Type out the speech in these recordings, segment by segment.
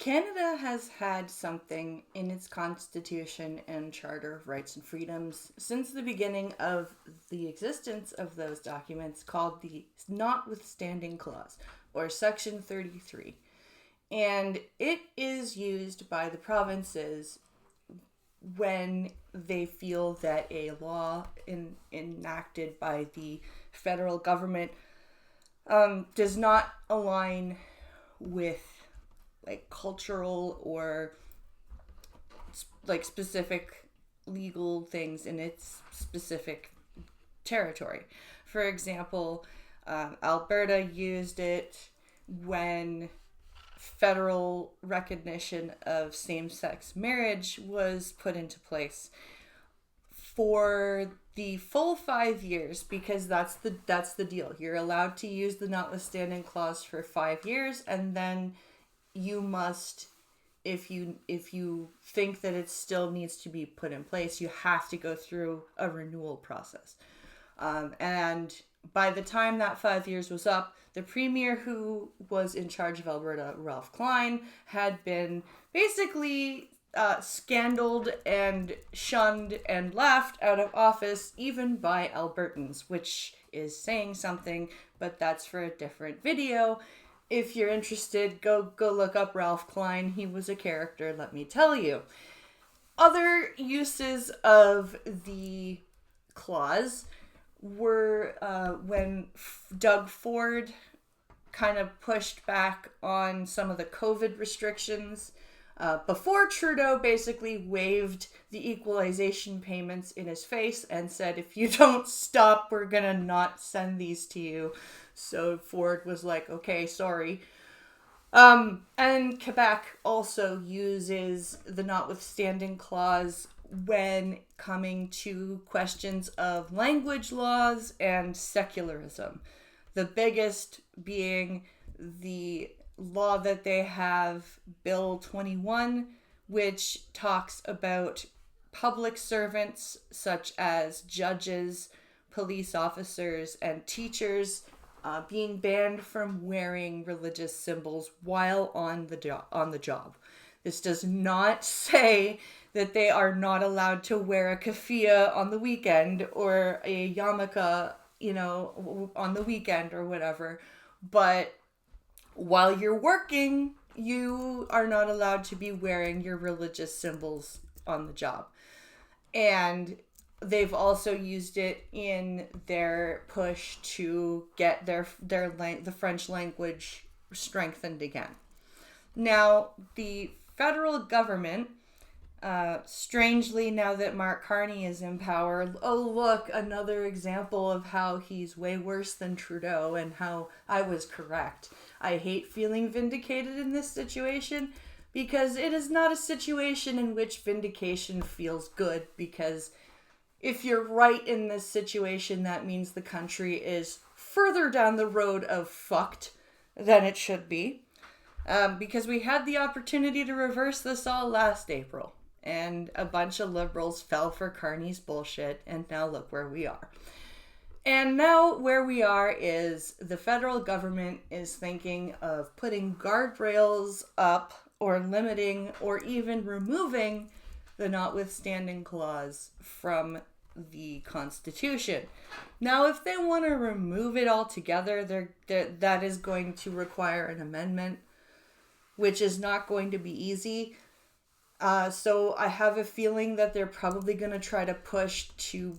Canada has had something in its Constitution and Charter of Rights and Freedoms since the beginning of the existence of those documents called the Notwithstanding Clause, or Section 33. And it is used by the provinces when they feel that a law enacted by the federal government does not align with like cultural or like specific legal things in its specific territory. For example, Alberta used it when federal recognition of same-sex marriage was put into place for the full 5 years, because that's the deal. You're allowed to use the notwithstanding clause for 5 years, and then you must, if you think that it still needs to be put in place, you have to go through a renewal process. And by the time that 5 years was up, the premier who was in charge of Alberta, Ralph Klein, had been basically scandaled and shunned and laughed out of office, even by Albertans, which is saying something, but that's for a different video. If you're interested, go look up Ralph Klein. He was a character, let me tell you. Other uses of the clause were when Doug Ford kind of pushed back on some of the COVID restrictions before Trudeau basically waived the equalization payments in his face and said, if you don't stop, we're gonna not send these to you. So Ford was like, okay, sorry. And Quebec also uses the notwithstanding clause when coming to questions of language laws and secularism. The biggest being the law that they have, Bill 21, which talks about public servants such as judges, police officers, and teachers being banned from wearing religious symbols while on the job. This does not say that they are not allowed to wear a keffiyeh on the weekend or a yarmulke, on the weekend or whatever. But while you're working, you are not allowed to be wearing your religious symbols on the job. And they've also used it in their push to get the French language strengthened again. Now, the federal government, strangely, now that Mark Carney is in power, oh look, another example of how he's way worse than Trudeau and how I was correct. I hate feeling vindicated in this situation because it is not a situation in which vindication feels good, because if you're right in this situation, that means the country is further down the road of fucked than it should be. Because we had the opportunity to reverse this all last April, and a bunch of liberals fell for Carney's bullshit, and now look where we are. And now where we are is the federal government is thinking of putting guardrails up or limiting or even removing the notwithstanding clause from the Constitution. Now, if they want to remove it altogether, that is going to require an amendment, which is not going to be easy. So I have a feeling that they're probably going to try to push to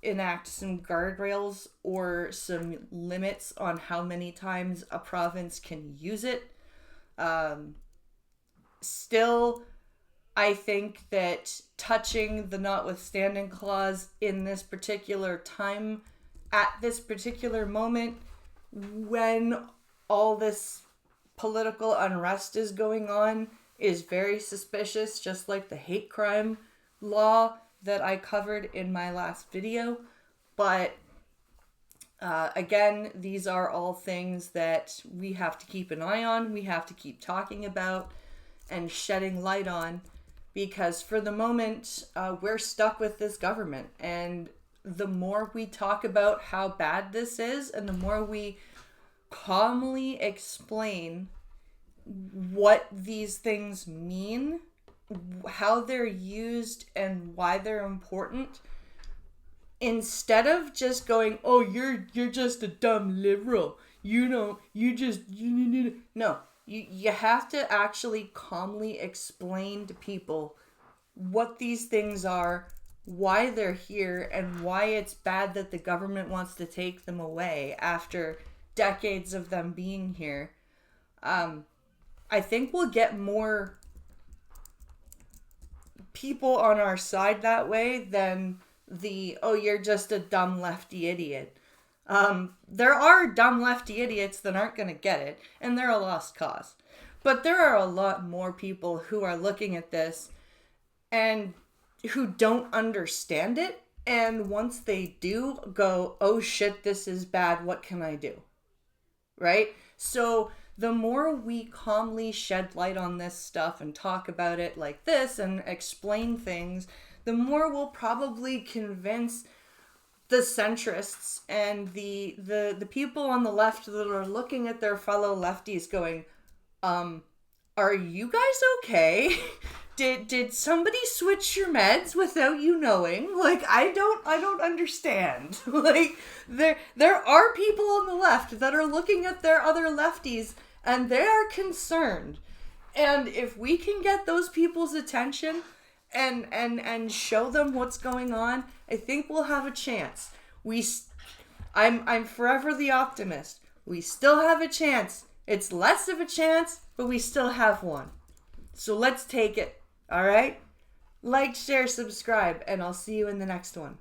enact some guardrails or some limits on how many times a province can use it. Still, I think that touching the notwithstanding clause in this particular time, at this particular moment, when all this political unrest is going on, is very suspicious, just like the hate crime law that I covered in my last video. But again, these are all things that we have to keep an eye on, we have to keep talking about and shedding light on, because for the moment, we're stuck with this government. And the more we talk about how bad this is, and the more we calmly explain what these things mean, how they're used, and why they're important, instead of just going, oh, you're just a dumb liberal. No, you have to actually calmly explain to people what these things are, why they're here, and why it's bad that the government wants to take them away after decades of them being here. I think we'll get more people on our side that way than oh, you're just a dumb lefty idiot. There are dumb lefty idiots that aren't going to get it, and they're a lost cause. But there are a lot more people who are looking at this and who don't understand it, and once they do, go, oh shit, this is bad, what can I do? Right? So the more we calmly shed light on this stuff and talk about it like this and explain things, the more we'll probably convince the centrists and the people on the left that are looking at their fellow lefties going, are you guys okay? Did somebody switch your meds without you knowing? Like, I don't understand. Like, there are people on the left that are looking at their other lefties and they are concerned. And if we can get those people's attention and show them what's going on, I think we'll have a chance. I'm forever the optimist. We still have a chance. It's less of a chance, but we still have one. So let's take it. All right? Like, share, subscribe, and I'll see you in the next one.